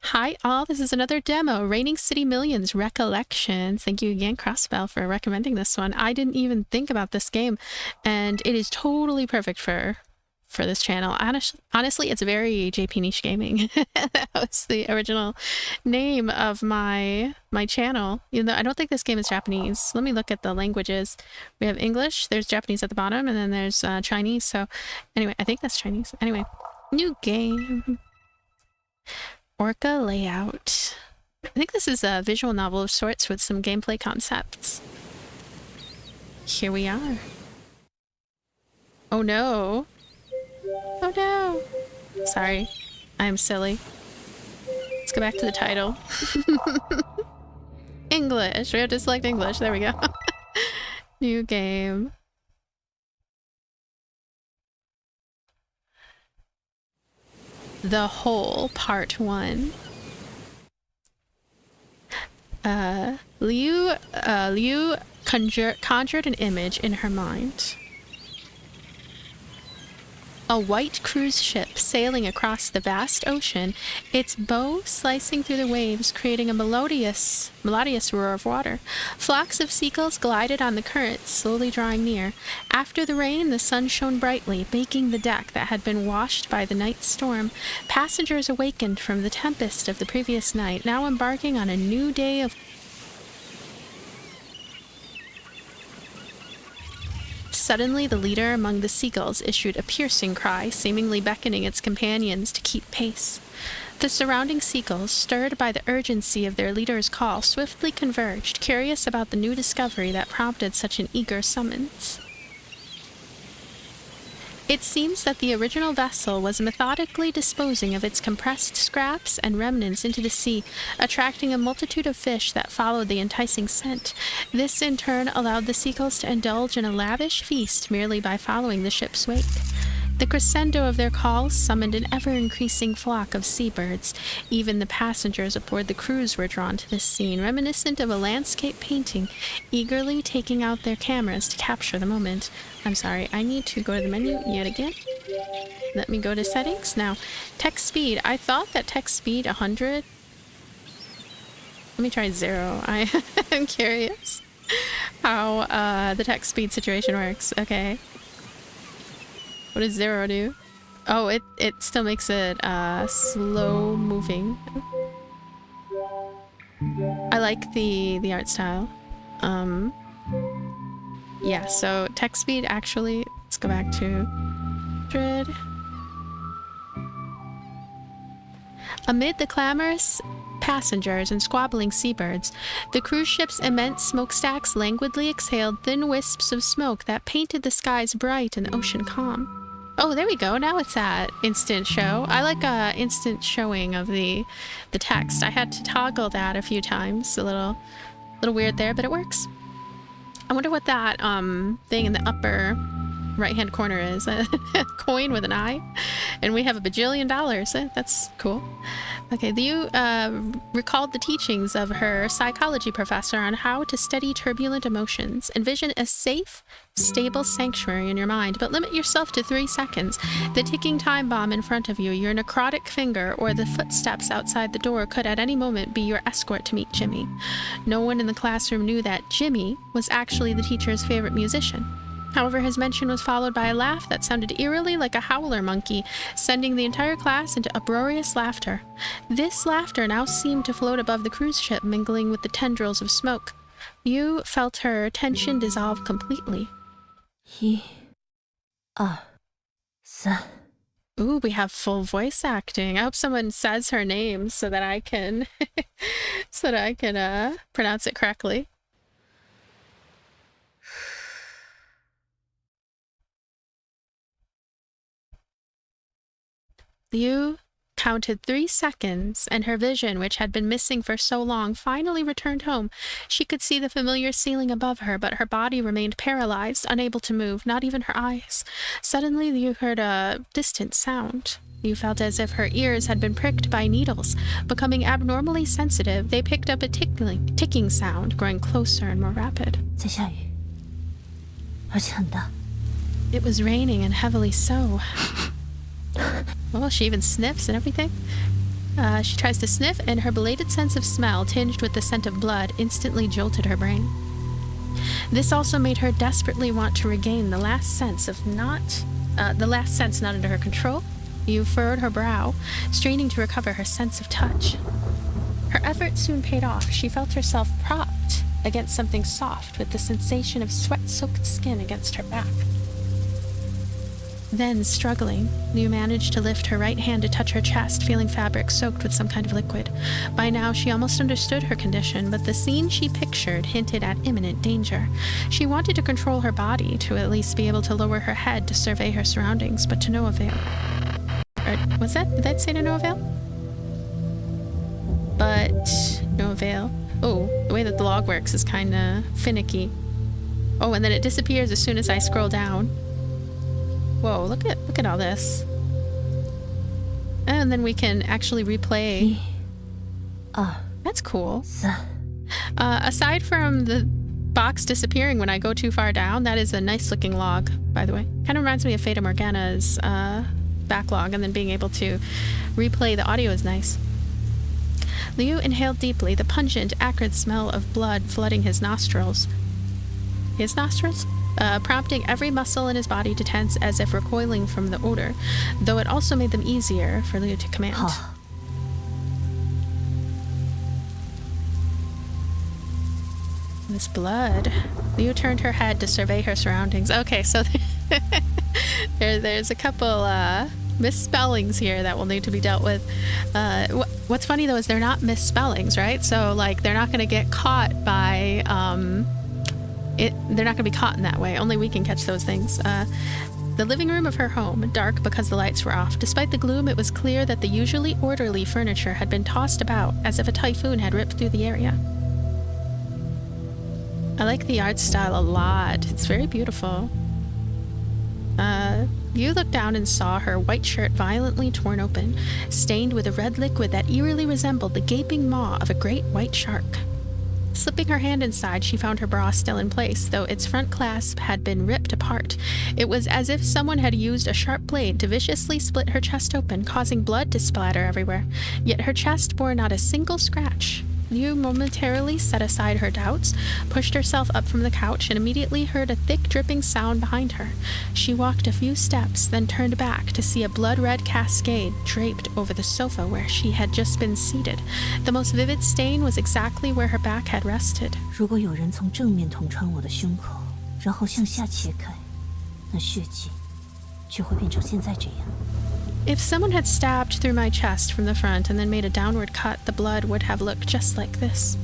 Hi all, this is another demo, Raining City Millions Recollections. Thank you again, Crossbell, for recommending this one. I didn't even think about this game, and it is totally perfect for this channel. Honestly, it's very JP Niche Gaming. That was the original name of my channel. Even though I don't think this game is Japanese. Let me look at the languages. We have English, there's Japanese at the bottom, and then there's Chinese. So anyway, I think that's Chinese. Anyway, new game. Orca layout. I think this is a visual novel of sorts with some gameplay concepts. Here we are. Oh no. Oh no. Sorry. I'm silly. Let's go back to the title. English. We have to select English. There we go. New game. The Whole, Part 1. Lyu conjured an image in her mind. A white cruise ship sailing across the vast ocean, its bow slicing through the waves, creating a melodious roar of water. Flocks of seagulls glided on the current, slowly drawing near. After the rain, the sun shone brightly, baking the deck that had been washed by the night storm. Passengers awakened from the tempest of the previous night, now embarking on a new day of... Suddenly, the leader among the seagulls issued a piercing cry, seemingly beckoning its companions to keep pace. The surrounding seagulls, stirred by the urgency of their leader's call, swiftly converged, curious about the new discovery that prompted such an eager summons. It seems that the original vessel was methodically disposing of its compressed scraps and remnants into the sea, attracting a multitude of fish that followed the enticing scent. This, in turn, allowed the seagulls to indulge in a lavish feast merely by following the ship's wake. The crescendo of their calls summoned an ever-increasing flock of seabirds. Even the passengers aboard the cruise were drawn to this scene, reminiscent of a landscape painting, eagerly taking out their cameras to capture the moment. I'm sorry, I need to go to the menu yet again. Let me go to settings. Now, text speed. I thought that text speed 100... Let me try 0. I'm curious how the text speed situation works. Okay. What does 0 do? Oh, it still makes it slow moving. I like the art style. Yeah, so text speed actually, let's go back to 100. Amid the clamorous passengers and squabbling seabirds, the cruise ship's immense smokestacks languidly exhaled thin wisps of smoke that painted the skies bright and the ocean calm. Oh, there we go. Now it's at instant show. I like instant showing of the text. I had to toggle that a few times. A little weird there, but it works. I wonder what that thing in the upper right-hand corner is. A coin with an eye. And we have $1 bajillion. That's cool. Okay, Lyu recalled the teachings of her psychology professor on how to steady turbulent emotions. Envision a safe, stable sanctuary in your mind, but limit yourself to 3 seconds. The ticking time bomb in front of you, your necrotic finger, or the footsteps outside the door could at any moment be your escort to meet Jimmy. No one in the classroom knew that Jimmy was actually the teacher's favorite musician. However, his mention was followed by a laugh that sounded eerily like a howler monkey, sending the entire class into uproarious laughter. This laughter now seemed to float above the cruise ship, mingling with the tendrils of smoke. Lyu felt her tension dissolve completely. 1、2、3。 Ooh, we have full voice acting. I hope someone says her name so that I can pronounce it correctly. Lyu counted 3 seconds, and her vision, which had been missing for so long, finally returned home. She could see the familiar ceiling above her, but her body remained paralyzed, unable to move, not even her eyes. Suddenly, Lyu heard a distant sound. Lyu felt as if her ears had been pricked by needles. Becoming abnormally sensitive, they picked up a ticking sound, growing closer and more rapid. 在下雨，而且很大。 It was raining, and heavily so. Well, she even sniffs and everything. She tries to sniff, and her belated sense of smell, tinged with the scent of blood, instantly jolted her brain. This also made her desperately want to regain the last sense not under her control. Lyu furrowed her brow, straining to recover her sense of touch. Her effort soon paid off. She felt herself propped against something soft, with the sensation of sweat-soaked skin against her back. Then, struggling, Lyu managed to lift her right hand to touch her chest, feeling fabric soaked with some kind of liquid. By now, she almost understood her condition, but the scene she pictured hinted at imminent danger. She wanted to control her body, to at least be able to lower her head to survey her surroundings, but to no avail. Was that? Did that say to no avail? But no avail. Oh, the way that the log works is kind of finicky. Oh, and then it disappears as soon as I scroll down. Whoa, look at all this. And then we can actually replay. That's cool. Aside from the box disappearing when I go too far down, that is a nice looking log, by the way. Kind of reminds me of Fata Morgana's backlog, and then being able to replay the audio is nice. Lyu inhaled deeply, the pungent, acrid smell of blood flooding his nostrils. Prompting every muscle in his body to tense as if recoiling from the odor, though it also made them easier for Lyu to command. This blood. Lyu turned her head to survey her surroundings. Okay, so there's a couple misspellings here that will need to be dealt with. What's funny though is they're not misspellings, right? So like they're not going to get caught by they're not going to be caught in that way. Only we can catch those things. The living room of her home, dark because the lights were off. Despite the gloom, it was clear that the usually orderly furniture had been tossed about as if a typhoon had ripped through the area. I like the art style a lot. It's very beautiful. Lyu looked down and saw her white shirt violently torn open, stained with a red liquid that eerily resembled the gaping maw of a great white shark. Slipping her hand inside, she found her bra still in place, though its front clasp had been ripped apart. It was as if someone had used a sharp blade to viciously split her chest open, causing blood to splatter everywhere. Yet her chest bore not a single scratch. Lyu momentarily set aside her doubts, pushed herself up from the couch, and immediately heard a thick dripping sound behind her. She walked a few steps, then turned back to see a blood-red cascade draped over the sofa where she had just been seated. The most vivid stain was exactly where her back had rested. 如果有人从正面捅穿我的胸口，然后向下切开，那血迹就会变成现在这样。 If someone had stabbed through my chest from the front and then made a downward cut, the blood would have looked just like this.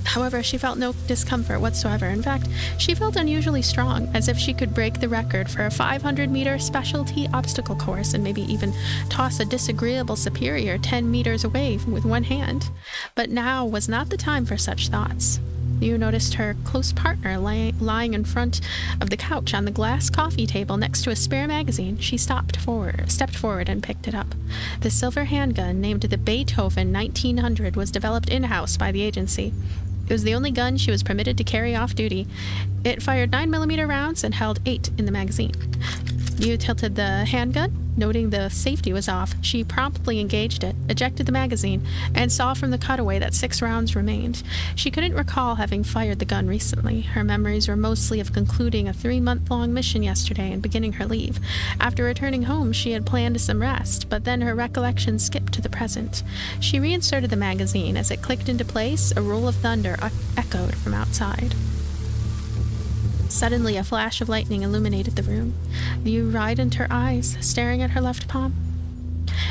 However, she felt no discomfort whatsoever. In fact, she felt unusually strong, as if she could break the record for a 500-meter specialty obstacle course and maybe even toss a disagreeable superior 10 meters away with one hand. But now was not the time for such thoughts. Lyu noticed her close partner lying in front of the couch on the glass coffee table next to a spare magazine. She stepped forward and picked it up. The silver handgun, named the Beethoven 1900, was developed in-house by the agency. It was the only gun she was permitted to carry off duty. It fired 9mm rounds and held 8 in the magazine. Lyu tilted the handgun. Noting the safety was off, she promptly engaged it, ejected the magazine, and saw from the cutaway that 6 rounds remained. She couldn't recall having fired the gun recently. Her memories were mostly of concluding a 3-month-long mission yesterday and beginning her leave. After returning home, she had planned some rest, but then her recollection skipped to the present. She reinserted the magazine. As it clicked into place, a roll of thunder echoed from outside. Suddenly, a flash of lightning illuminated the room. Lyu widened her eyes, staring at her left palm.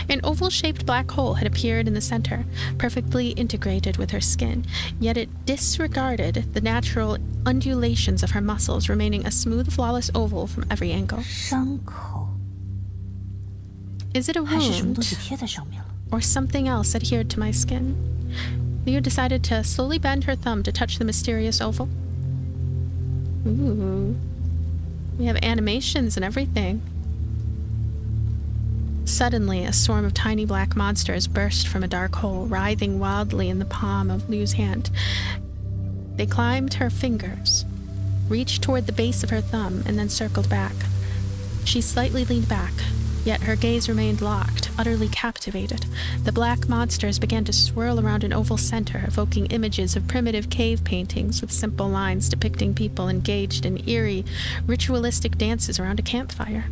An oval-shaped black hole had appeared in the center, perfectly integrated with her skin, yet it disregarded the natural undulations of her muscles, remaining a smooth, flawless oval from every angle. 伤口 Is it a 还是什么东 wound, 西贴在上面了？ or something else adhered to my skin? Lyu decided to slowly bend her thumb to touch the mysterious oval. Ooh. We have animations and everything. Suddenly, a swarm of tiny black monsters burst from a dark hole, writhing wildly in the palm of Liu's hand. They climbed her fingers, reached toward the base of her thumb, and then circled back. She slightly leaned back, Yet her gaze remained locked, utterly captivated. The black monsters began to swirl around an oval center, evoking images of primitive cave paintings with simple lines depicting people engaged in eerie, ritualistic dances around a campfire.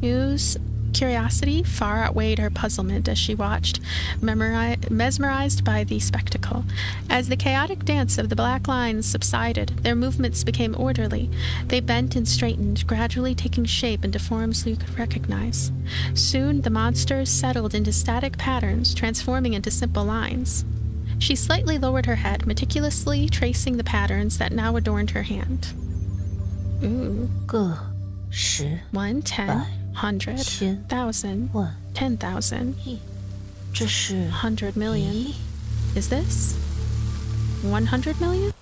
Lyu's curiosity far outweighed her puzzlement as she watched, mesmerized by the spectacle. As the chaotic dance of the black lines subsided, their movements became orderly. They bent and straightened, gradually taking shape into forms Lyu could recognize. Soon, the monsters settled into static patterns, transforming into simple lines. She slightly lowered her head, meticulously tracing the patterns that now adorned her hand. Ooh. 个十 1, 10, 100, 1,000, 万 10,000, 亿，这是 100 million. 亿 Is this 100 million?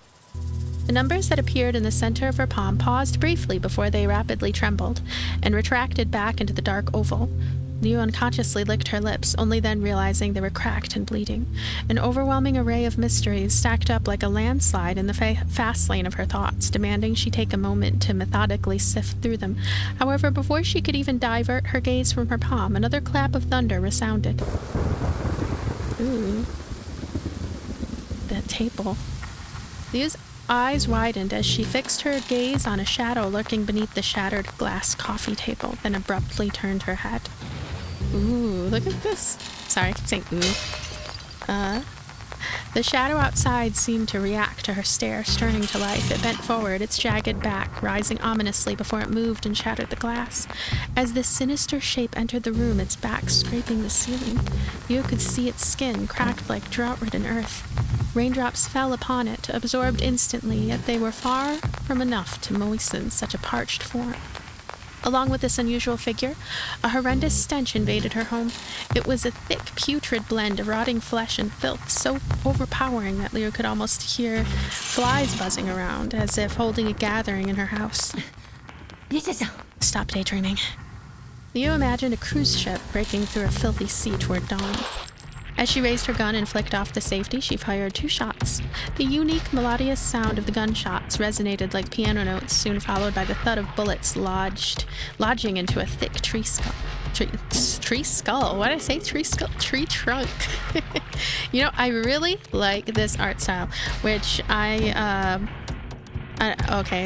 The numbers that appeared in the center of her palm paused briefly before they rapidly trembled and retracted back into the dark oval. Lyu unconsciously licked her lips, only then realizing they were cracked and bleeding. An overwhelming array of mysteries stacked up like a landslide in the fast lane of her thoughts, demanding she take a moment to methodically sift through them. However, before she could even divert her gaze from her palm, another clap of thunder resounded. Ooh. That table. Lyu's eyes widened as she fixed her gaze on a shadow lurking beneath the shattered glass coffee table, then abruptly turned her head. Ooh, look at this. Sorry, I keep saying ooh. The shadow outside seemed to react to her stare, stirring to life. It bent forward, its jagged back rising ominously before it moved and shattered the glass. As this sinister shape entered the room, its back scraping the ceiling, Lyu could see its skin cracked like drought-ridden earth. Raindrops fell upon it, absorbed instantly, yet they were far from enough to moisten such a parched form. Along with this unusual figure, a horrendous stench invaded her home. It was a thick, putrid blend of rotting flesh and filth, so overpowering that Lyu could almost hear flies buzzing around, as if holding a gathering in her house. 别想想， Stop daydreaming. Lyu imagined a cruise ship breaking through a filthy sea toward dawn. As she raised her gun and flicked off the safety, she fired 2 shots. The unique, melodious sound of the gunshots resonated like piano notes, soon followed by the thud of bullets lodging into a thick tree skull. Tree skull? What did I say? Tree skull? Tree trunk. You know, I really like this art style, which okay,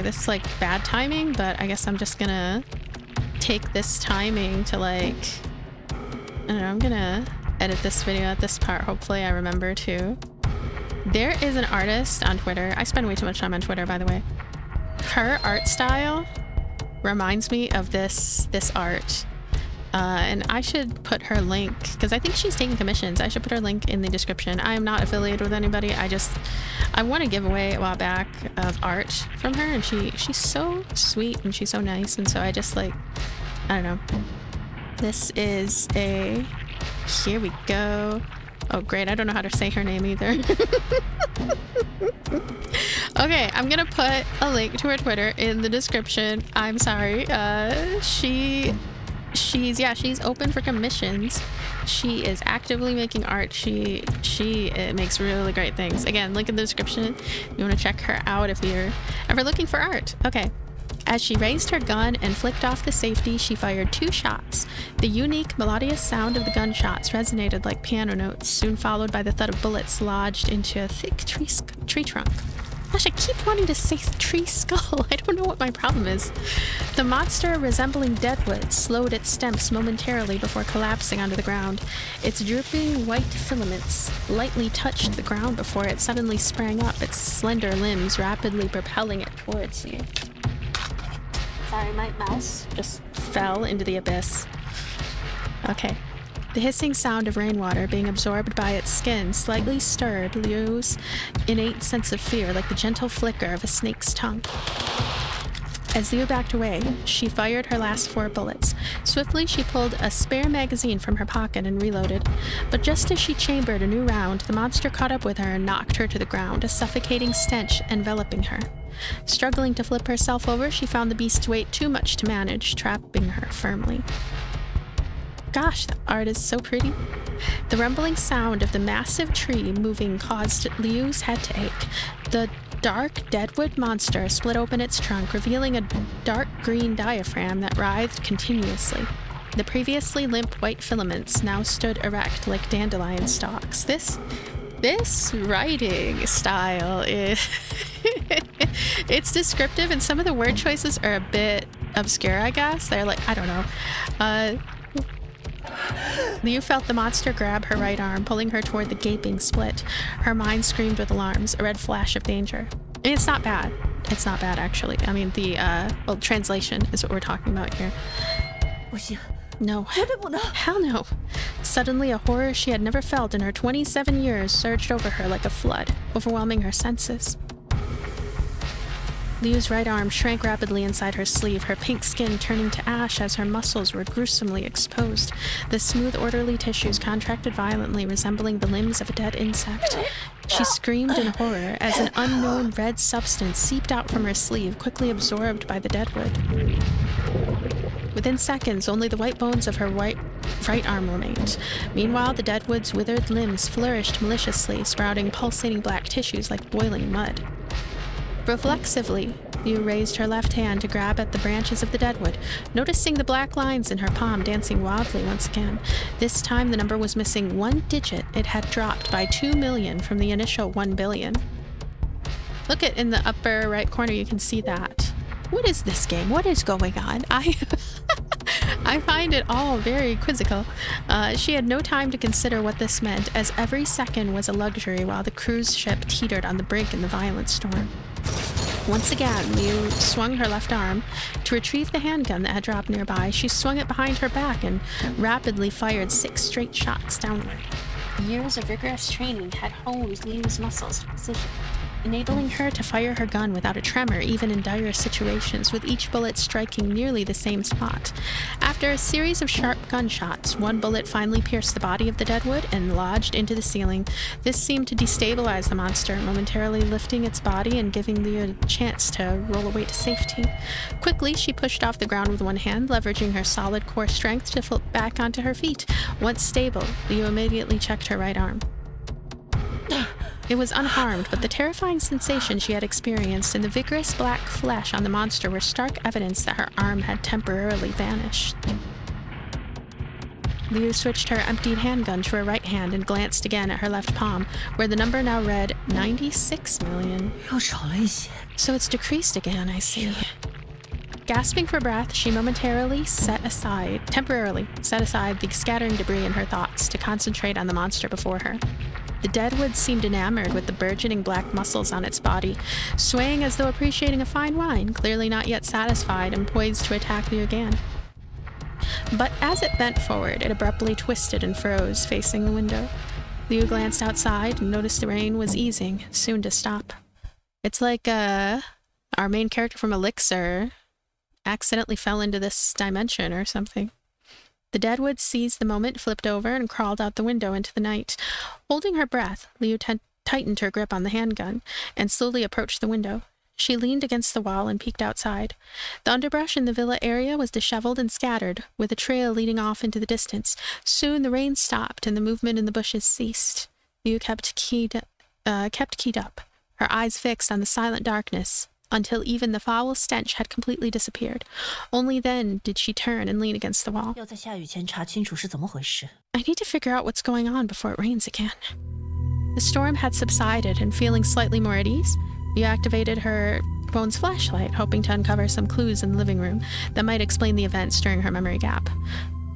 this is like bad timing, but I guess I'm just gonna take this timing to like, I don't know, I'm gonna edit this video at this part. Hopefully I remember to. There is an artist on Twitter. I spend way too much time on Twitter, by the way. Her art style reminds me of this art. And I should put her link, because I think she's taking commissions. I should put her link in the description. I am not affiliated with anybody. I won a giveaway a while back of art from her, and she's so sweet and she's so nice, and so I just like, I don't know. This is a, here we go. Oh great, I don't know how to say her name either. Okay, I'm gonna put a link to her Twitter in the description. I'm sorry. She's open for commissions. She is actively making art. She makes really great things. Again, link in the description. You want to check her out if you're ever looking for art. Okay. As she raised her gun and flicked off the safety, she fired 2 shots. The unique, melodious sound of the gunshots resonated like piano notes, soon followed by the thud of bullets lodged into a thick tree trunk. Gosh, I keep wanting to say tree skull. I don't know what my problem is. The monster, resembling deadwood, slowed its steps momentarily before collapsing onto the ground. Its drooping white filaments lightly touched the ground before it suddenly sprang up, its slender limbs rapidly propelling it towards you. Sorry, my mouse just fell into the abyss. Okay. The hissing sound of rainwater being absorbed by its skin slightly stirred Lyu's innate sense of fear, like the gentle flicker of a snake's tongue. As Lyu backed away, she fired her last 4 bullets. Swiftly, she pulled a spare magazine from her pocket and reloaded. But just as she chambered a new round, the monster caught up with her and knocked her to the ground, a suffocating stench enveloping her. Struggling to flip herself over, she found the beast's weight too much to manage, trapping her firmly. Gosh, the art is so pretty. The rumbling sound of the massive tree moving caused Lyu's head to ache. The dark deadwood monster split open its trunk, revealing a dark green diaphragm that writhed continuously. The previously limp white filaments now stood erect like dandelion stalks. This writing style is it's descriptive, and some of the word choices are a bit obscure, I guess. They're like, I don't know. Lyu felt the monster grab her right arm, pulling her toward the gaping split. Her mind screamed with alarms, a red flash of danger. And it's not bad. It's not bad, actually. I mean, the translation is what we're talking about here. No. Hell no. Suddenly, a horror she had never felt in her 27 years surged over her like a flood, overwhelming her senses. Liu's right arm shrank rapidly inside her sleeve, her pink skin turning to ash as her muscles were gruesomely exposed. The smooth, orderly tissues contracted violently, resembling the limbs of a dead insect. She screamed in horror as an unknown red substance seeped out from her sleeve, quickly absorbed by the deadwood. Within seconds, only the white bones of her right arm remained. Meanwhile, the deadwood's withered limbs flourished maliciously, sprouting pulsating black tissues like boiling mud. Reflexively, Lyu raised her left hand to grab at the branches of the deadwood, noticing the black lines in her palm dancing wildly once again. This time, the number was missing one digit. It had dropped by 2 million from the initial 1 billion. Look at in the upper right corner, you can see that. What is this game? What is going on? I find it all very quizzical. She had no time to consider what this meant, as every second was a luxury while the cruise ship teetered on the brink in the violent storm. Once again, Lyu swung her left arm to retrieve the handgun that had dropped nearby. She swung it behind her back and rapidly fired 6 straight shots downward. Years of rigorous training had honed Liu's muscles to precision, enabling her to fire her gun without a tremor, even in dire situations, with each bullet striking nearly the same spot. After a series of sharp gunshots, one bullet finally pierced the body of the deadwood and lodged into the ceiling. This seemed to destabilize the monster, momentarily lifting its body and giving Lyu a chance to roll away to safety. Quickly, she pushed off the ground with one hand, leveraging her solid core strength to flip back onto her feet. Once stable, Lyu immediately checked her right arm. It was unharmed, but the terrifying sensation she had experienced and the vigorous black flesh on the monster were stark evidence that her arm had temporarily vanished. Lyu switched her emptied handgun to her right hand and glanced again at her left palm, where the number now read 96 million. So it's decreased again, I see. Gasping for breath, she temporarily set aside the scattering debris in her thoughts to concentrate on the monster before her. The deadwood seemed enamored with the burgeoning black muscles on its body, swaying as though appreciating a fine wine, clearly not yet satisfied and poised to attack Lyu again. But as it bent forward, it abruptly twisted and froze, facing the window. Lyu glanced outside and noticed the rain was easing, soon to stop. It's like our main character from Elixir accidentally fell into this dimension or something. The deadwood seized the moment, flipped over, and crawled out the window into the night. Holding her breath, Lyu tightened her grip on the handgun and slowly approached the window. She leaned against the wall and peeked outside. The underbrush in the villa area was disheveled and scattered, with a trail leading off into the distance. Soon the rain stopped and the movement in the bushes ceased. Lyu kept keyed up, her eyes fixed on the silent darkness, until even the foul stench had completely disappeared. Only then did she turn and lean against the wall. I need to figure out what's going on before it rains again. The storm had subsided, and feeling slightly more at ease, Lyu activated her phone's flashlight, hoping to uncover some clues in the living room that might explain the events during her memory gap.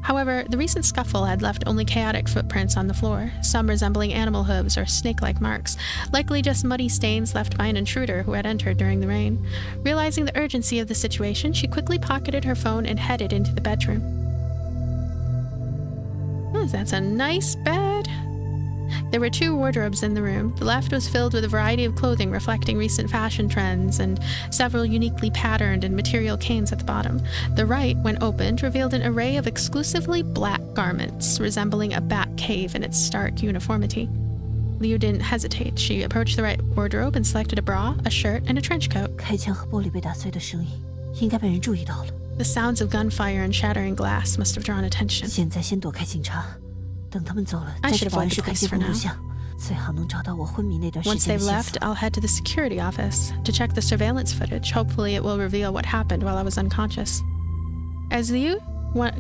However, the recent scuffle had left only chaotic footprints on the floor, some resembling animal hooves or snake-like marks, likely just muddy stains left by an intruder who had entered during the rain. Realizing the urgency of the situation, she quickly pocketed her phone and headed into the bedroom. Oh, that's a nice bed. There were 2 wardrobes in the room. The left was filled with a variety of clothing reflecting recent fashion trends, and several uniquely patterned and material canes at the bottom. The right, when opened, revealed an array of exclusively black garments, resembling a bat cave in its stark uniformity. Lyu didn't hesitate. She approached the right wardrobe and selected a bra, a shirt, and a trench coat. The sounds of gunfire and shattering glass must have drawn attention. I should avoid the place for now. Once they've left, I'll head to the security office to check the surveillance footage. Hopefully it will reveal what happened while I was unconscious. As Lyu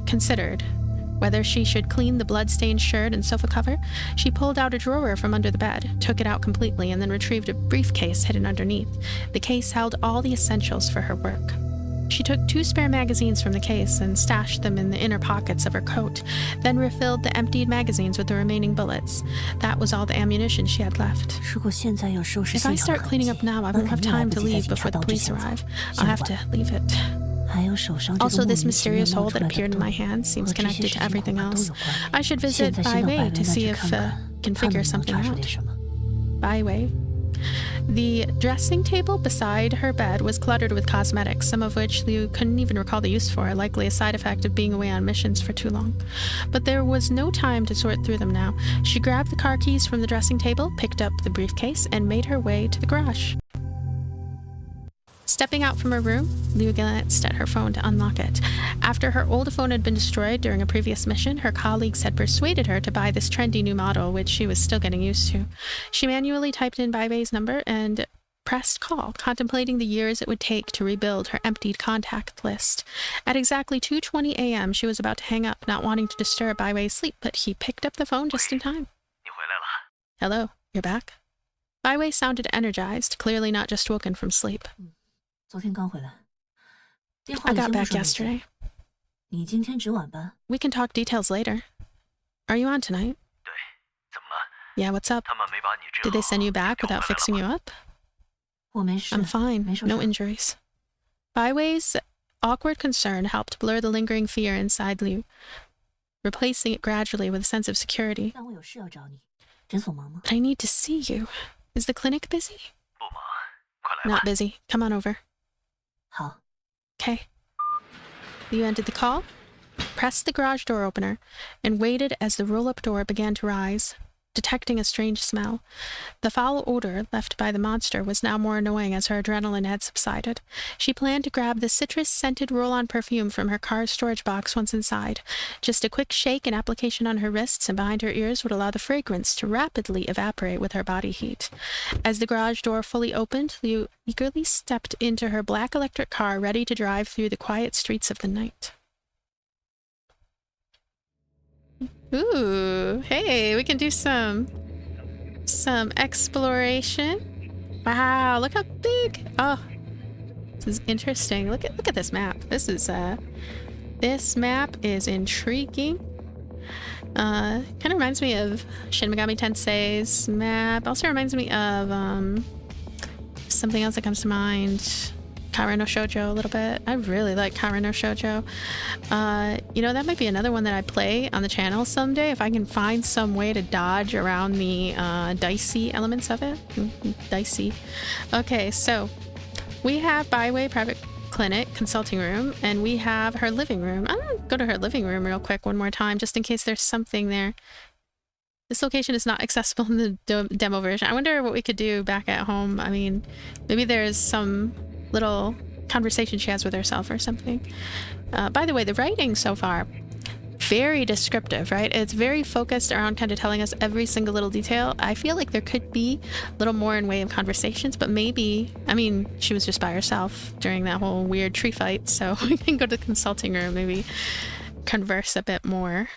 considered whether she should clean the blood-stained shirt and sofa cover, she pulled out a drawer from under the bed, took it out completely, and then retrieved a briefcase hidden underneath. The case held all the essentials for her work. She took 2 spare magazines from the case and stashed them in the inner pockets of her coat, then refilled the emptied magazines with the remaining bullets. That was all the ammunition she had left. If I start cleaning up now, I won't have time to leave before the police arrive. I'll have to leave it. Also, this mysterious hole that appeared in my hand seems connected to everything else. I should visit Bai Wei to see if can figure something out. Bai Wei. The dressing table beside her bed was cluttered with cosmetics, some of which Lyu couldn't even recall the use for, likely a side effect of being away on missions for too long. But there was no time to sort through them now. She grabbed the car keys from the dressing table, picked up the briefcase, and made her way to the garage. Stepping out from her room, Lyu glanced at her phone to unlock it. After her old phone had been destroyed during a previous mission, her colleagues had persuaded her to buy this trendy new model, which she was still getting used to. She manually typed in Bai Wei's number and pressed call, contemplating the years it would take to rebuild her emptied contact list. At exactly 2:20 a.m., she was about to hang up, not wanting to disturb Bai Wei's sleep, but he picked up the phone just in time. Hello, you're back? Bai Wei sounded energized, clearly not just woken from sleep. I got back yesterday. We can talk details later. Are you on tonight? Yeah, what's up? Did they send you back without fixing you up? I'm fine. No injuries. Bai Wei's awkward concern helped blur the lingering fear inside Lyu, replacing it gradually with a sense of security. But I need to see you. Is the clinic busy? Not busy. Come on over. Okay. Lyu ended the call, pressed the garage door opener, and waited as the roll-up door began to rise, detecting a strange smell. The foul odor left by the monster was now more annoying as her adrenaline had subsided. She planned to grab the citrus-scented roll-on perfume from her car's storage box once inside. Just a quick shake and application on her wrists and behind her ears would allow the fragrance to rapidly evaporate with her body heat. As the garage door fully opened, Lyu eagerly stepped into her black electric car, ready to drive through the quiet streets of the night. Ooh, hey, we can do some exploration. Wow, look how big. Oh, this is interesting. Look at this map. This map is intriguing. Kind of reminds me of Shin Megami Tensei's map. Also reminds me of something else that comes to mind. Kaira no Shoujo a little bit. I really like Kaira no Shoujo. You know, that might be another one that I play on the channel someday if I can find some way to dodge around the dicey elements of it. Dicey. Okay, so we have Bai Wei Private Clinic Consulting Room, and we have her living room. I'm gonna go to her living room real quick one more time, just in case there's something there. This location is not accessible in the demo version. I wonder what we could do back at home. I mean, maybe there's some little conversation she has with herself or something. By the way, the writing so far, very descriptive, right? It's very focused around kind of telling us every single little detail. I feel like there could be a little more in way of conversations, but maybe, I mean, she was just by herself during that whole weird tree fight, so we can go to the consulting room, maybe converse a bit more.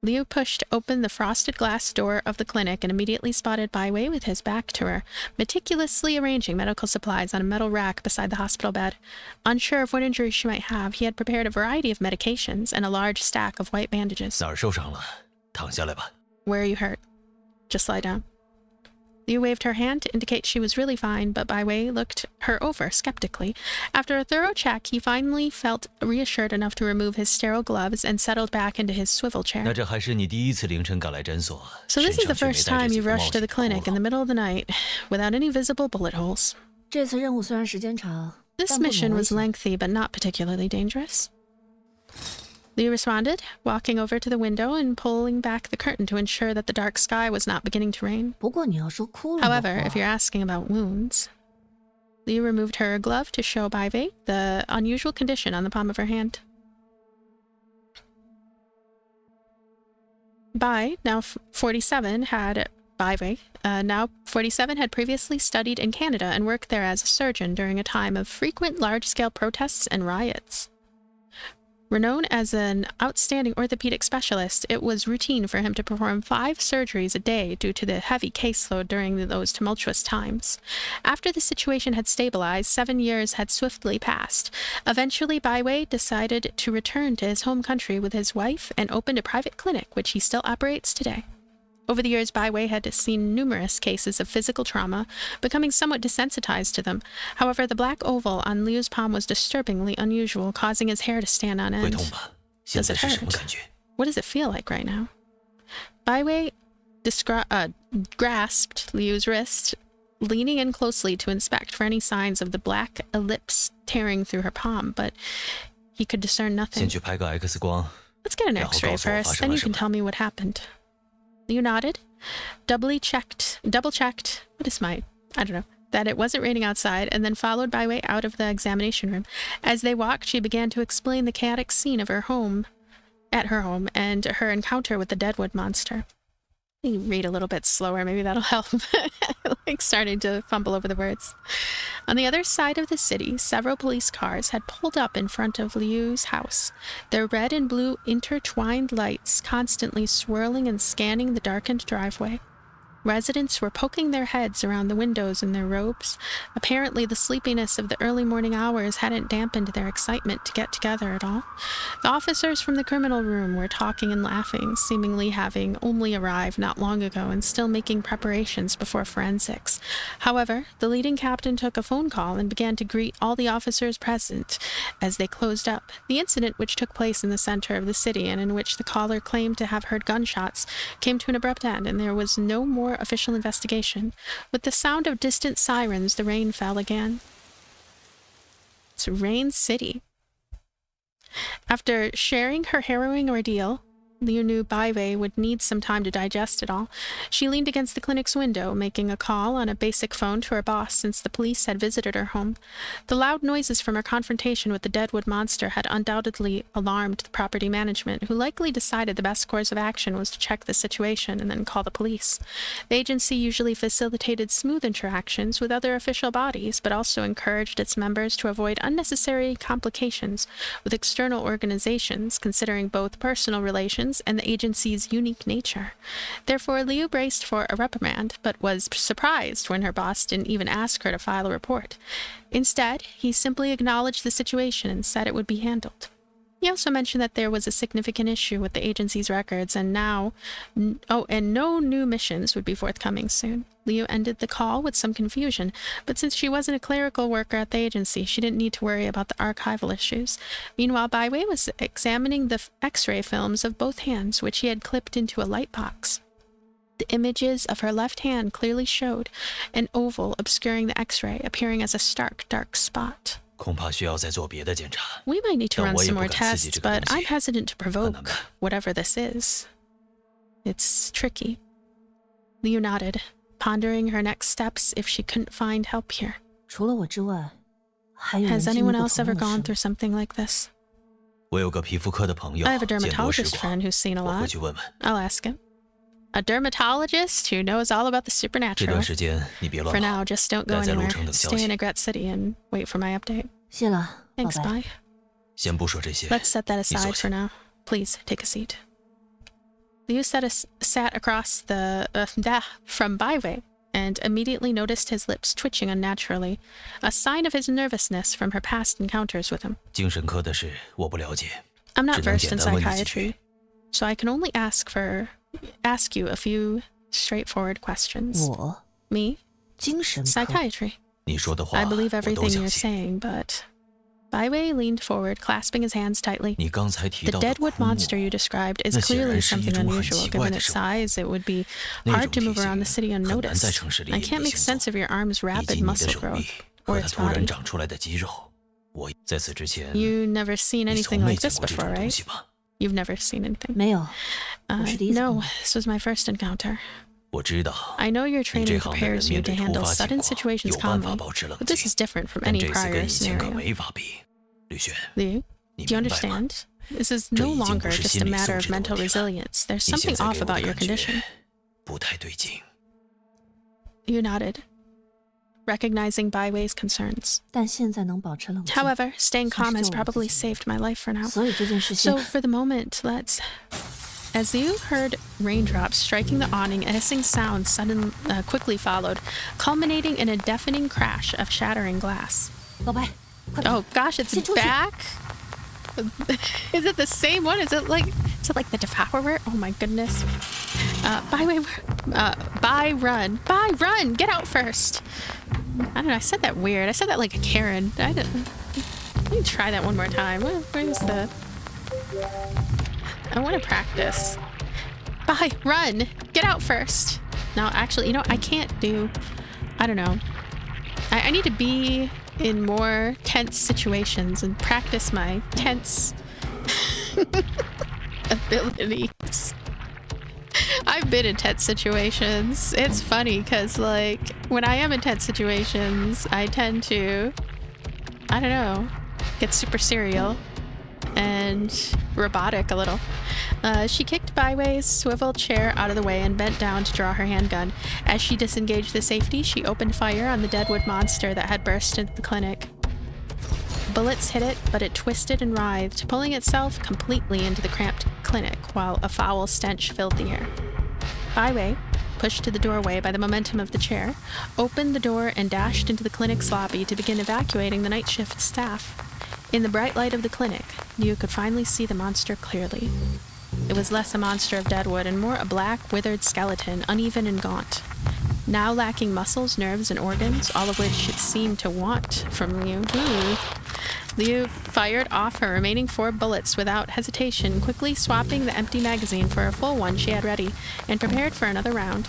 Lyu pushed open the frosted glass door of the clinic and immediately spotted Bai Wei with his back to her, meticulously arranging medical supplies on a metal rack beside the hospital bed. Unsure of what injuries she might have, he had prepared a variety of medications and a large stack of white bandages. 哪儿受伤了？躺下来吧。 Where are you hurt? Just lie down. Lyu waved her hand to indicate she was really fine, but Bai Wei looked her over skeptically. After a thorough check, he finally felt reassured enough to remove his sterile gloves and settled back into his swivel chair. 那这还是你第一次凌晨赶来诊所。 So this is the 身上却没 first 带着 time 几 you've 个冒 rushed to 险 the clinic in the middle of the night without any visible bullet holes. 这次任务虽然时间长， This 但不 mission 危 was 险。 lengthy but not particularly dangerous. Lyu responded, walking over to the window and pulling back the curtain to ensure that the dark sky was not beginning to rain. 不过你要说窟窿的 However, 话 if you're asking about wounds, Lyu removed her glove to show Bai Wei the unusual condition on the palm of her hand. Bai, now 47, had Bai Wei, now 47, had previously studied in Canada and worked there as a surgeon during a time of frequent large-scale protests and riots. Renowned as an outstanding orthopedic specialist, it was routine for him to perform 5 surgeries a day due to the heavy caseload during those tumultuous times. After the situation had stabilized, 7 years had swiftly passed. Eventually, Baiwei decided to return to his home country with his wife and opened a private clinic, which he still operates today. Over the years, Baiwei had seen numerous cases of physical trauma, becoming somewhat desensitized to them. However, the black oval on Liu's palm was disturbingly unusual, causing his hair to stand on 会 end. 痛吧？现 Does 在 it 是什么 hurt? 感觉？ What does it feel like right now? Baiwei grasped Liu's wrist, leaning in closely to inspect for any signs of the black ellipse tearing through her palm, but he could discern 先 nothing. 去拍个 X 光。 Let's get an 然后 X-ray 告诉我发 first, 生 then 了 you 什 can 么。 tell me what happened. Liu nodded, double-checked, what is I don't know, that it wasn't raining outside, and then followed Baiwei out of the examination room. As they walked, she began to explain the chaotic scene of her home, and her encounter with the Deadwood monster. Let me read a little bit slower, maybe that'll help. Like starting to fumble over the words. On the other side of the city, several police cars had pulled up in front of Liu's house, their red and blue intertwined lights constantly swirling and scanning the darkened driveway. Residents were poking their heads around the windows in their robes. Apparently, the sleepiness of the early morning hours hadn't dampened their excitement to get together at all. The officers from the criminal room were talking and laughing, seemingly having only arrived not long ago and still making preparations before forensics. However, the leading captain took a phone call and began to greet all the officers present as they closed up. The incident, which took place in the center of the city and in which the caller claimed to have heard gunshots, came to an abrupt end, and there was no more official investigation. With the sound of distant sirens, the rain fell again. It's Rain City. After sharing her harrowing ordeal, Liu knew Baiwei would need some time to digest it all. She leaned against the clinic's window, making a call on a basic phone to her boss since the police had visited her home. The loud noises from her confrontation with the Deadwood monster had undoubtedly alarmed the property management, who likely decided the best course of action was to check the situation and then call the police. The agency usually facilitated smooth interactions with other official bodies, but also encouraged its members to avoid unnecessary complications with external organizations, considering both personal relations and the agency's unique nature. Therefore, Liu braced for a reprimand, but was surprised when her boss didn't even ask her to file a report. Instead, he simply acknowledged the situation and said it would be handled. He also mentioned that there was a significant issue with the agency's records, and no new missions would be forthcoming soon. Liu ended the call with some confusion, but since she wasn't a clerical worker at the agency, she didn't need to worry about the archival issues. Meanwhile, Baiwei was examining the X-ray films of both hands, which he had clipped into a light box. The images of her left hand clearly showed an oval obscuring the X-ray, appearing as a stark, dark spot. 恐怕需要再做别的检查。 We might need to 但 run 我也 some 不 more 敢刺激 tests, 这个 but 东 I'm 西。 hesitant to 很 provoke 难办。 whatever this is. It's tricky. Liu nodded, pondering her next steps if she couldn't find help here. 除了我之外，还有人 Has 经历 anyone 过 else 同 ever 样的 gone 事 through 吗？ something like this? 我有个皮肤科的朋友， I have a 见多识 dermatologist 广。 friend who's seen a 我会 lot. 去问问。 I'll ask him. A dermatologist who knows all about the 这 supernatural. 段时间你别 For 乱 now, 跑， just don't go 待在路 anywhere. 程等消 Stay 息 in Agret City and wait for my update. 谢了，宝 Thanks, 贝。 bye. 先不说这些。 Let's set that 你坐 aside 下 for now. Please take a seat. Liu sat across from Baiwei and immediately noticed his lips twitching unnaturally, a sign of his nervousness from her past encounters with him. 精神科的事我不了解， I'm not 只能 versed 简 in 单问你几句。 psychiatry, so I can only ask you a few straightforward questions. 我 Me? 精神科 Psychiatry. 你说的话 I 我 believe 都 everything 相 you're 信。 saying, but... Baiwei leaned forward, clasping his hands tightly. 你刚才提 The 到的 Deadwood 枯木 monster you described is 那显 clearly 然是一 something 种很 unusual. 奇怪 Given 的 its 生物。 size, it would be 那 hard 种 to 体 move around the 型 city 很难在 unnoticed. 城市里 I 隐 can't 蔽 make 行 sense 踪， of your arm's 以 rapid 及你的 muscle 手臂 growth 和 or 它 its 突然 body. 长出来的肌肉。我在此之前， You never seen 你 anything 从没 like 见 this 过这 before, 种东 right? 西吧？ You've never seen anything. 没有，我是第一次碰 No, 到。 this was my first encounter. 我知道， I know your 你这 training 行的人 prepares you 面 to 对突 handle 发情 sudden 况 situations 有办法 calmly, 保持冷 but 静 this，is different from 但 any 这次 prior 跟以前可 scenario. 没法比。吕璇， Liu, 你 do you 明白吗？ understand? This is 这 no 已经 longer 不是 just 心 a 理 matter 素 of 质的 mental 问题了。 resilience. There's 你现 something 在 off 给我的 about your 感觉 condition. 不太对劲。 You nodded. recognizing Baiwei's concerns. 但现在能保持冷静。 However, staying calm has probably saved my life for now. 所以这件事情 So for the moment, let's... As Lyu heard raindrops striking the awning, a hissing sound quickly followed, culminating in a deafening crash of shattering glass. 老白，快点！ Oh gosh, it's 先出去 back? Is it the same one? Is it like the Devourer? Oh my goodness. Bye run. Bye run! Get out first! I don't know, I said that weird. I said that like a Karen. Let me try that one more time. Where's the... I want to practice. Bye, run! Get out first! No, actually, you know, I can't do... I don't know. I need to be in more tense situations and practice my tense abilities. I've been in tense situations. It's funny because, like, when I am in tense situations, I tend to, I don't know, get super serial and robotic a little. She kicked Baiwei's swivel chair out of the way and bent down to draw her handgun. As she disengaged the safety, she opened fire on the deadwood monster that had burst into the clinic. Bullets hit it, but it twisted and writhed, pulling itself completely into the cramped clinic while a foul stench filled the air. Baiwei, pushed to the doorway by the momentum of the chair, opened the door and dashed into the clinic's lobby to begin evacuating the night shift staff. In the bright light of the clinic, Lyu could finally see the monster clearly. It was less a monster of deadwood and more a black, withered skeleton, uneven and gaunt. Now lacking muscles, nerves, and organs, all of which it seemed to want from Lyu. Lyu fired off her remaining 4 bullets without hesitation, quickly swapping the empty magazine for a full one she had ready, and prepared for another round.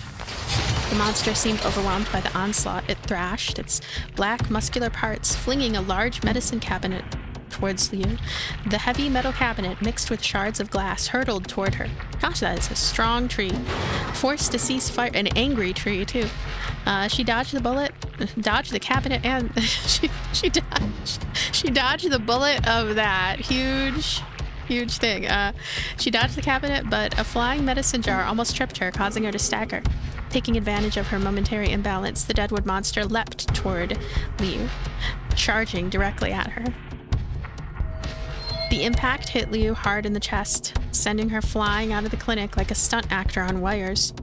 The monster seemed overwhelmed by the onslaught. It thrashed, its black, muscular parts flinging a large medicine cabinet towards Lyu. The heavy metal cabinet, mixed with shards of glass, hurtled toward her. Gosh, that is a strong tree. Forced to cease fire, an angry tree, too. She dodged the bullet, dodged the cabinet, and she dodged the bullet of that huge thing. She dodged the cabinet, but a flying medicine jar almost tripped her, causing her to stagger. Taking advantage of her momentary imbalance, the deadwood monster leapt toward Lyu, charging directly at her. The impact hit Lyu hard in the chest, sending her flying out of the clinic like a stunt actor on wires.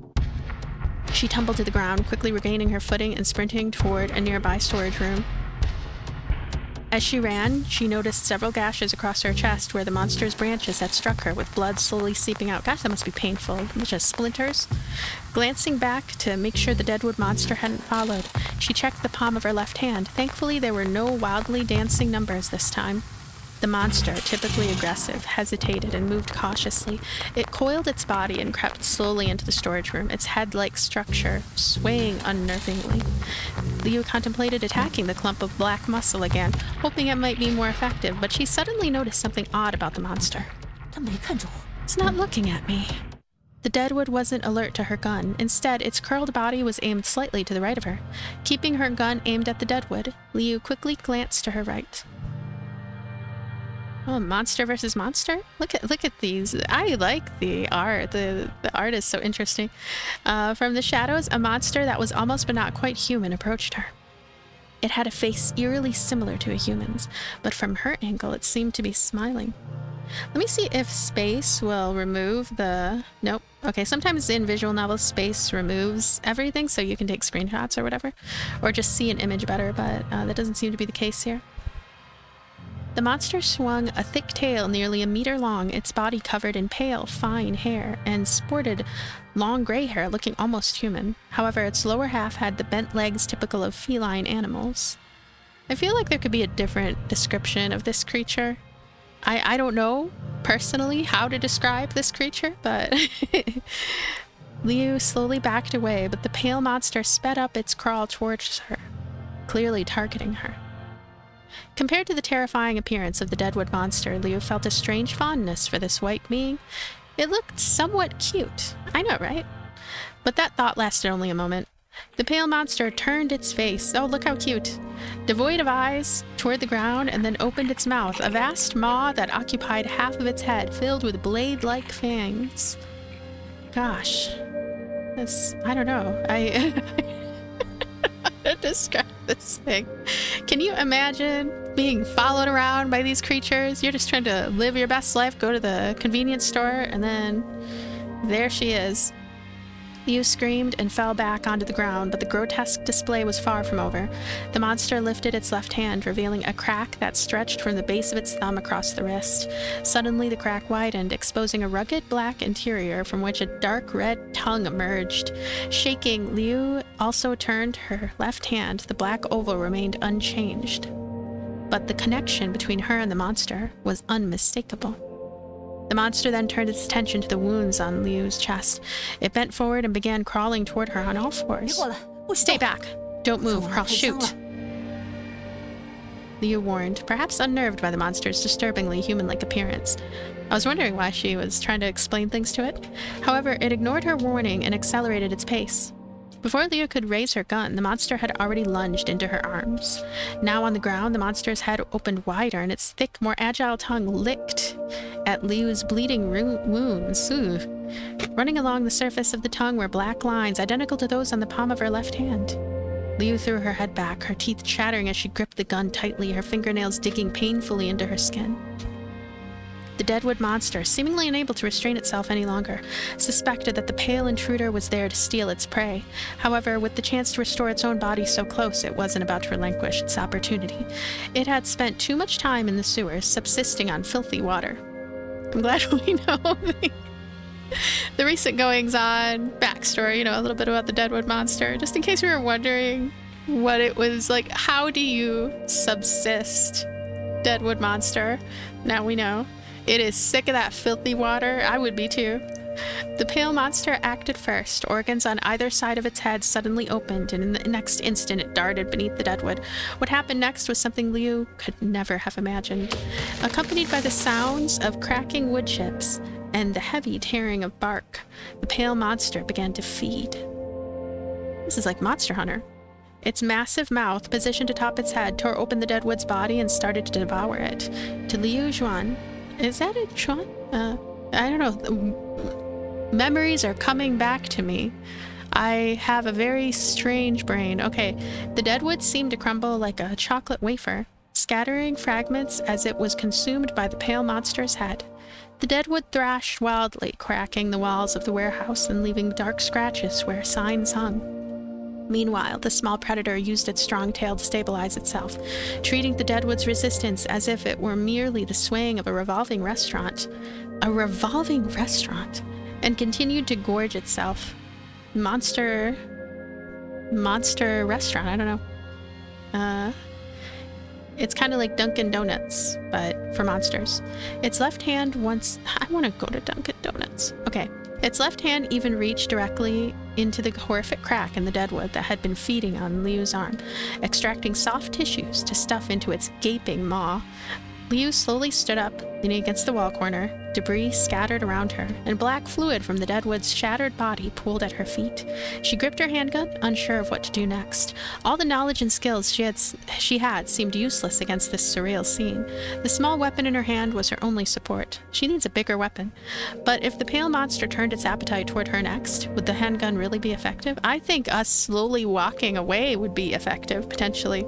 She tumbled to the ground, quickly regaining her footing and sprinting toward a nearby storage room. As she ran, she noticed several gashes across her chest where the monster's branches had struck her, with blood slowly seeping out. Gosh, that must be painful. Just splinters. Glancing back to make sure the deadwood monster hadn't followed, she checked the palm of her left hand. Thankfully, there were no wildly dancing numbers this time. The monster, typically aggressive, hesitated and moved cautiously. It coiled its body and crept slowly into the storage room, its head-like structure swaying unnervingly. Lyu contemplated attacking the clump of black muscle again, hoping it might be more effective, but she suddenly noticed something odd about the monster. 他没看着我。 It's not looking at me. The deadwood wasn't alert to her gun. Instead, its curled body was aimed slightly to the right of her. Keeping her gun aimed at the deadwood, Lyu quickly glanced to her right. Oh, monster versus monster? Look at these. I like the art. The art is so interesting. From the shadows, a monster that was almost but not quite human approached her. It had a face eerily similar to a human's, but from her angle it seemed to be smiling. Let me see if space will remove the... Nope. Okay, sometimes in visual novels space removes everything so you can take screenshots or whatever, or just see an image better, but that doesn't seem to be the case here. The monster swung a thick tail nearly 1 meter long, its body covered in pale, fine hair, and sported long gray hair looking almost human. However, its lower half had the bent legs typical of feline animals. I feel like there could be a different description of this creature. I don't know, personally, how to describe this creature, but... Lyu slowly backed away, but the pale monster sped up its crawl towards her, clearly targeting her. Compared to the terrifying appearance of the deadwood monster, Lyu felt a strange fondness for this white being. It looked somewhat cute. I know, right? But that thought lasted only a moment. The pale monster turned its face, oh look how cute, devoid of eyes, toward the ground, and then opened its mouth, a vast maw that occupied half of its head, filled with blade-like fangs. Gosh. That's... I don't know. How to describe this thing. Can you imagine being followed around by these creatures? You're just trying to live your best life, go to the convenience store, and then there she is. Lyu screamed and fell back onto the ground, but the grotesque display was far from over. The monster lifted its left hand, revealing a crack that stretched from the base of its thumb across the wrist. Suddenly, the crack widened, exposing a rugged black interior from which a dark red tongue emerged. Shaking, Lyu also turned her left hand. The black oval remained unchanged. But the connection between her and the monster was unmistakable. The monster then turned its attention to the wounds on Liu's chest. It bent forward and began crawling toward her on all fours. Stay back. Don't move, or I'll shoot. Lyu warned, perhaps unnerved by the monster's disturbingly human-like appearance. I was wondering why she was trying to explain things to it. However, it ignored her warning and accelerated its pace. Before Lyu could raise her gun, the monster had already lunged into her arms. Now on the ground, the monster's head opened wider and its thick, more agile tongue licked at Liu's bleeding wounds. Running along the surface of the tongue were black lines identical to those on the palm of her left hand. Lyu threw her head back, her teeth chattering as she gripped the gun tightly, her fingernails digging painfully into her skin. The deadwood monster, seemingly unable to restrain itself any longer, suspected that the pale intruder was there to steal its prey. However, with the chance to restore its own body so close, it wasn't about to relinquish its opportunity. It had spent too much time in the sewers, subsisting on filthy water. I'm glad we know the recent goings-on, backstory, a little bit about the deadwood monster, just in case we were wondering what it was like. How do you subsist, deadwood monster? Now we know. It is sick of that filthy water. I would be too. The pale monster acted first. Organs on either side of its head suddenly opened, and in the next instant it darted beneath the deadwood. What happened next was something Lyu could never have imagined. Accompanied by the sounds of cracking wood chips and the heavy tearing of bark, the pale monster began to feed. This is like Monster Hunter. Its massive mouth, positioned atop its head, tore open the deadwood's body and started to devour it. To Lyu Xuan, is that it, Xuan? I don't know. Memories are coming back to me. I have a very strange brain. Okay, the deadwood seemed to crumble like a chocolate wafer, scattering fragments as it was consumed by the pale monster's head. The deadwood thrashed wildly, cracking the walls of the warehouse and leaving dark scratches where signs hung. Meanwhile, the small predator used its strong tail to stabilize itself, treating the deadwood's resistance as if it were merely the swaying of a revolving restaurant. A revolving restaurant? And continued to gorge itself. Monster restaurant, I don't know. It's kind of like Dunkin' Donuts, but for monsters. Its left hand I want to go to Dunkin' Donuts. Okay. Its left hand even reached directly into the horrific crack in the deadwood that had been feeding on Liu's arm, extracting soft tissues to stuff into its gaping maw. Lyu slowly stood up, leaning against the wall corner. Debris scattered around her, and black fluid from the deadwood's shattered body pooled at her feet. She gripped her handgun, unsure of what to do next. All the knowledge and skills she had seemed useless against this surreal scene. The small weapon in her hand was her only support. She needs a bigger weapon. But if the pale monster turned its appetite toward her next, would the handgun really be effective? I think us slowly walking away would be effective, potentially.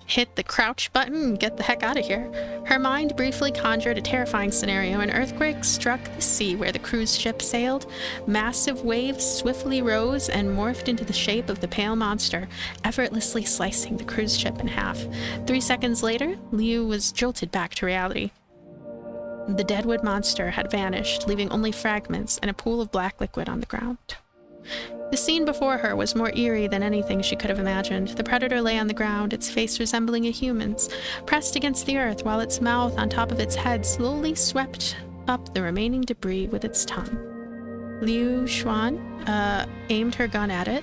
Hit the crouch button and get the heck out of here. Her mind briefly conjured a terrifying scenario. An earthquake struck the sea where the cruise ship sailed. Massive waves swiftly rose and morphed into the shape of the pale monster, effortlessly slicing the cruise ship in half. 3 seconds later, Lyu was jolted back to reality. The deadwood monster had vanished, leaving only fragments and a pool of black liquid on the ground. The scene before her was more eerie than anything she could have imagined. The predator lay on the ground, its face resembling a human's, pressed against the earth, while its mouth on top of its head slowly swept up the remaining debris with its tongue. Lyu Xuan aimed her gun at it,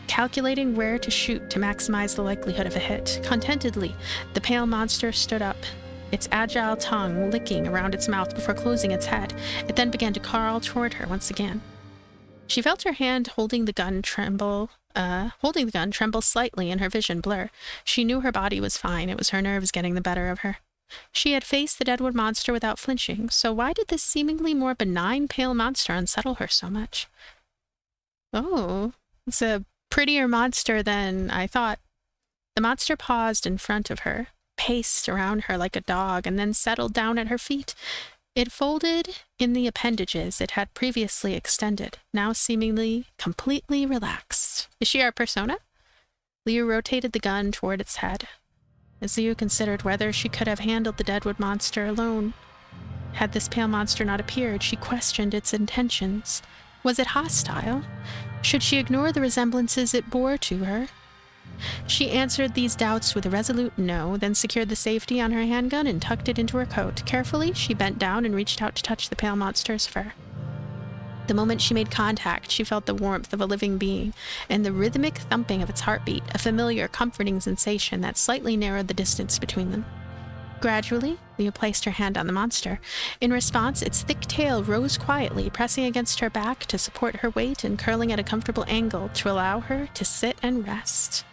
calculating where to shoot to maximize the likelihood of a hit. Contentedly, the pale monster stood up, its agile tongue licking around its mouth before closing its head. It then began to crawl toward her once again. She felt her hand holding the gun tremble slightly and her vision blur. She knew her body was fine. It was her nerves getting the better of her. She had faced the deadwood monster without flinching, so why did this seemingly more benign pale monster unsettle her so much? Oh, it's a prettier monster than I thought. The monster paused in front of her, paced around her like a dog, and then settled down at her feet. It folded in the appendages it had previously extended, now seemingly completely relaxed. Is she our persona? Lyu rotated the gun toward its head. As Lyu considered whether she could have handled the deadwood monster alone. Had this pale monster not appeared, she questioned its intentions. Was it hostile? Should she ignore the resemblances it bore to her? She answered these doubts with a resolute no, then secured the safety on her handgun and tucked it into her coat. Carefully, she bent down and reached out to touch the pale monster's fur. The moment she made contact, she felt the warmth of a living being and the rhythmic thumping of its heartbeat, a familiar, comforting sensation that slightly narrowed the distance between them. Gradually, Lyu placed her hand on the monster. In response, its thick tail rose quietly, pressing against her back to support her weight and curling at a comfortable angle to allow her to sit and rest.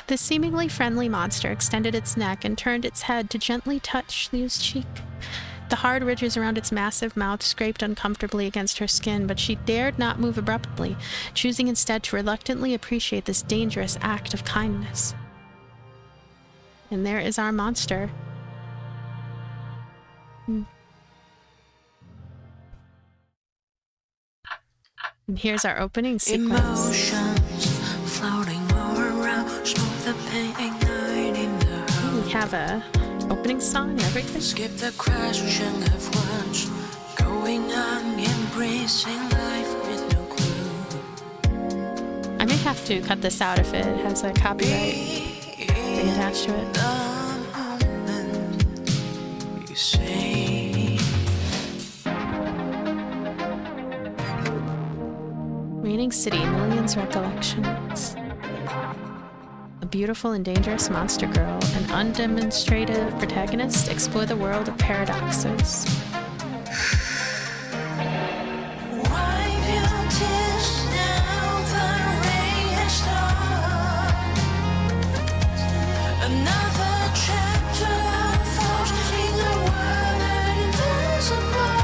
The seemingly friendly monster extended its neck and turned its head to gently touch Liu's cheek. The hard ridges around its massive mouth scraped uncomfortably against her skin, but she dared not move abruptly, choosing instead to reluctantly appreciate this dangerous act of kindness. And there is our monster. And here's our opening sequence. Emotions floating all around, smoke the pain, igniting the hurt. We have a opening song and everything. Skip the question of words, going on, embracing life with no clue. I may have to cut this out if it has a copyright thing attached to it. The moment you say Reigning City, Millions Recollections. A beautiful and dangerous monster girl, an undemonstrative protagonist, explore the world of paradoxes. wipe your tears now, the rain has stopped. Another chapter unfolds in a world that invisible.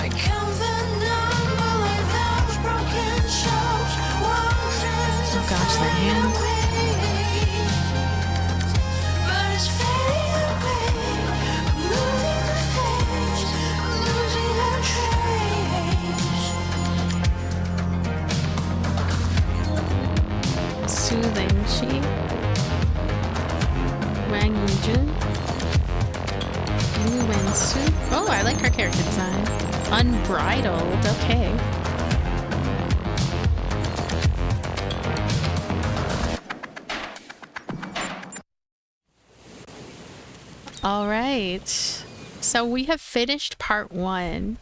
I count the number like those broken souls. Oh gosh, that hand. But it's fading away. I'm moving the face, I'm losing a trace. Soothing She. Wang Yujun. Wu Wensu. Oh, I like her character design. Unbridled, okay. All right. So we have finished part 1.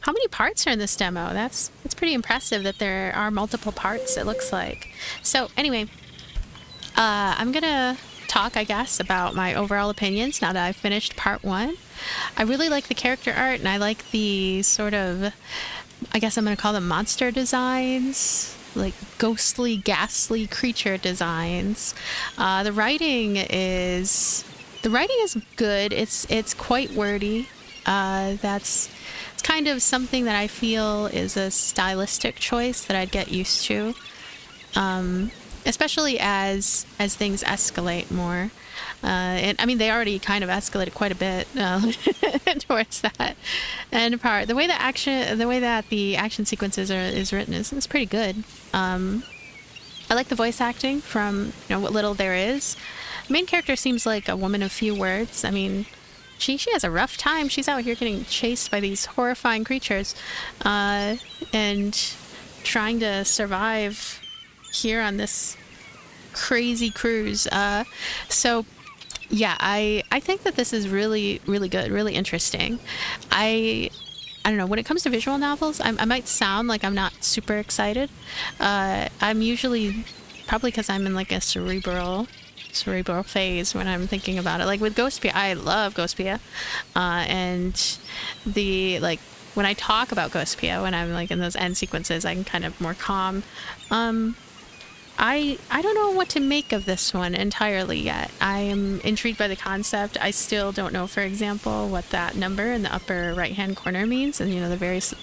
How many parts are in this demo? That's pretty impressive that there are multiple parts, it looks like. So anyway, I'm gonna talk, I guess, about my overall opinions now that I've finished part 1. I really like the character art, and I like the sort of, I guess I'm gonna call them monster designs, like ghostly, ghastly creature designs. The writing is good. It's quite wordy. It's kind of something that I feel is a stylistic choice that I'd get used to, especially as things escalate more. And I mean, they already kind of escalated quite a bit towards that end part. The way that the action sequences is written is pretty good. I like the voice acting from what little there is. The main character seems like a woman of few words. I mean, she has a rough time. She's out here getting chased by these horrifying creatures, and trying to survive here on this crazy cruise. So yeah, I think that this is really, really good, really interesting. I don't know, when it comes to visual novels, I might sound like I'm not super excited. I'm usually, probably because I'm in like a cerebral phase when I'm thinking about it. Like with Ghostpia, I love Ghostpia, and when I talk about Ghostpia, when I'm like in those end sequences, I'm kind of more calm. I don't know what to make of this one entirely yet. I am intrigued by the concept. I still don't know, for example, what that number in the upper right hand corner means, and the various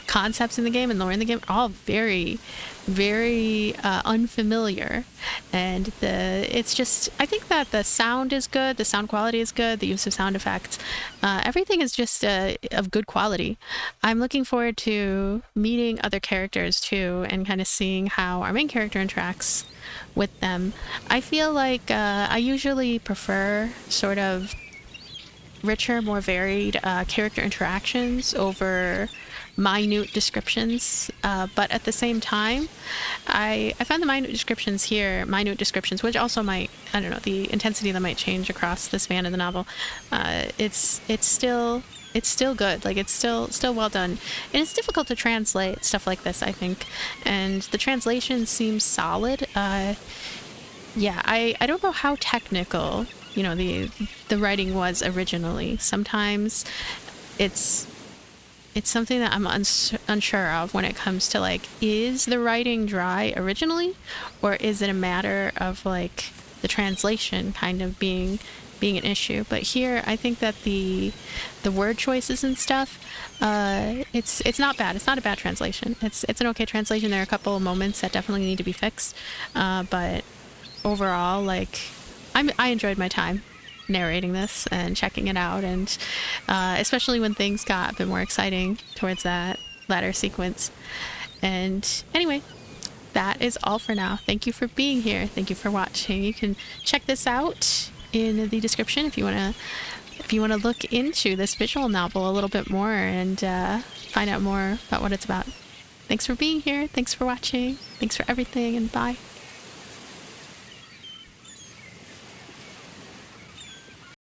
concepts in the game and lore in the game are all very, very unfamiliar. And it's just, I think that the sound is good, the sound quality is good, the use of sound effects, everything is just of good quality. I'm looking forward to meeting other characters too, and kind of seeing how our main character interacts with them. I feel like I usually prefer sort of richer, more varied character interactions over minute descriptions, but at the same time, I find the minute descriptions, which also might, I don't know, the intensity of them might change across the span of the novel. It's still good. Like, it's still well done, and it's difficult to translate stuff like this, I think, and the translation seems solid. Yeah, I don't know how technical, you know, the writing was originally. Sometimes it's something that I'm unsure of when it comes to, like, is the writing dry originally, or is it a matter of, like, the translation kind of being an issue? But here, I think that the word choices and stuff, it's not bad. It's not a bad translation. It's an okay translation. There are a couple of moments that definitely need to be fixed, but overall, like, I enjoyed my time narrating this and checking it out, and especially when things got a bit more exciting towards that latter sequence. And anyway, that is all for now. Thank you for being here. Thank you for watching. You can check this out in the description if you want to look into this visual novel a little bit more and find out more about what it's about. Thanks for being here. Thanks for watching. Thanks for everything, and bye.